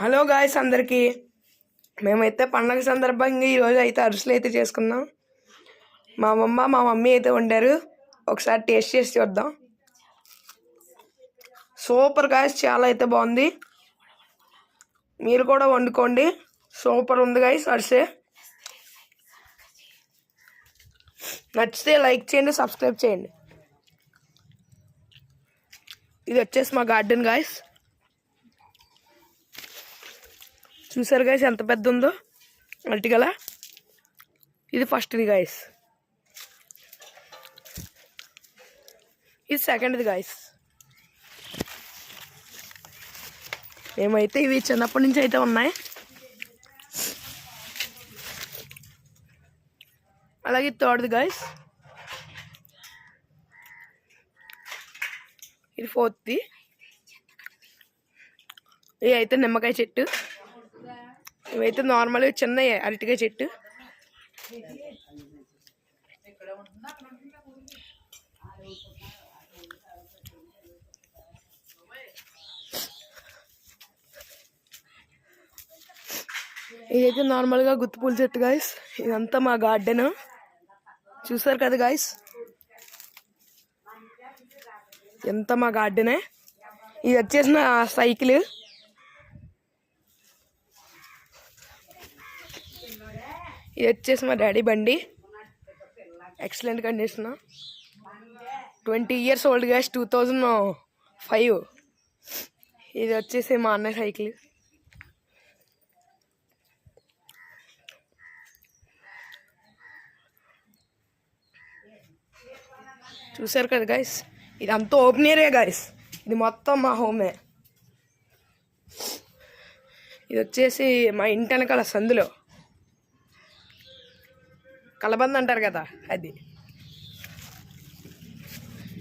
Hello guys అందరికీ మేమైతే పండగ సందర్భంగా ఈరోజు అయితే అరిసెలు అయితే చేసుకున్నాం. మా మమ్మీ అయితే వండారు. ఒకసారి టేస్ట్ చేసి చూద్దాం. సూపర్ గాయ్స్, చాలా అయితే బాగుంది. మీరు కూడా వండుకోండి. సూపర్ ఉంది గాయ్స్ అరిసె. నచ్చితే లైక్ చేయండి, సబ్స్క్రైబ్ చేయండి. ఇది వచ్చేసి మా గార్డెన్ గాయ్స్. చూసారు గాయస్ ఎంత పెద్ద ఉందో అరటిగల. ఇది ఫస్ట్ది గాయస్, ఇది సెకండ్ది గాయస్. ఏమైతే ఇవి చిన్నప్పటి నుంచి అయితే ఉన్నాయి. అలాగే థర్డ్ది గాయస్, ఇది ఫోర్త్ది. ఇది అయితే నిమ్మకాయ చెట్టు. ఇవైతే నార్మల్గా చిన్న అరటికాయ చెట్టు. ఇదైతే నార్మల్గా గుత్తిపూల చెట్టు గాయస్. ఇదంతా మా గార్డెన్. చూసారు కదా గాయస్, ఎంత మా గార్డెనే. ఇది వచ్చేసిన సైకిల్. ఇది వచ్చేసి మా డాడీ బండి. Excellent condition. 20 years old gas, 2005. ఇది వచ్చేసి మా అన్నయ్య సైకిల్. చూసారు కదా గాయస్, ఇది అంతా ఓపెన్ ఏరియా గాయస్. ఇది మొత్తం మా హోమే. ఇది వచ్చేసి మా ఇంటి వెనకాల సందులో కలబంద అంటారు కదా, అది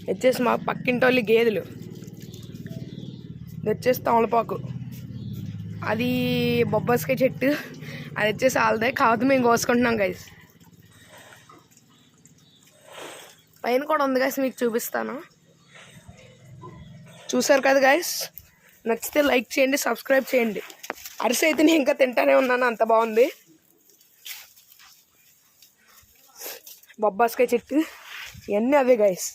వచ్చేసి మా పక్కింటోళ్ళి గేదెలు. ఇది వచ్చేసి తమలపాకు. అది బొబ్బాస్కాయ చెట్టు. అది వచ్చేసి ఆల్దే, కాకపోతే మేము కోసుకుంటున్నాం గైస్. పైన కూడా ఉంది గైస్, మీకు చూపిస్తాను. చూసారు కదా గైస్, నచ్చితే లైక్ చేయండి, సబ్స్క్రైబ్ చేయండి. అరిసె అయితే నేను ఇంకా తింటానే ఉన్నాను, అంత బాగుంది. బొబ్బాస్కాయ చెట్టు, ఇవన్నీ అవే గైస్.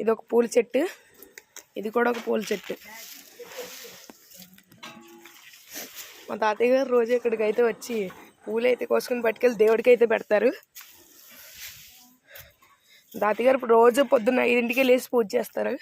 ఇది ఒక పూల చెట్టు, ఇది కూడా ఒక పూల చెట్టు. మా తాతయ్య గారు రోజు ఇక్కడికి అయితే వచ్చి పూలు అయితే కోసుకుని పట్టుకెళ్ళి దేవుడికి అయితే పెడతారు. తాతయ్య గారు ఇప్పుడు రోజు పొద్దున్న 5 గంటలకి లేచి పూజ చేస్తారు.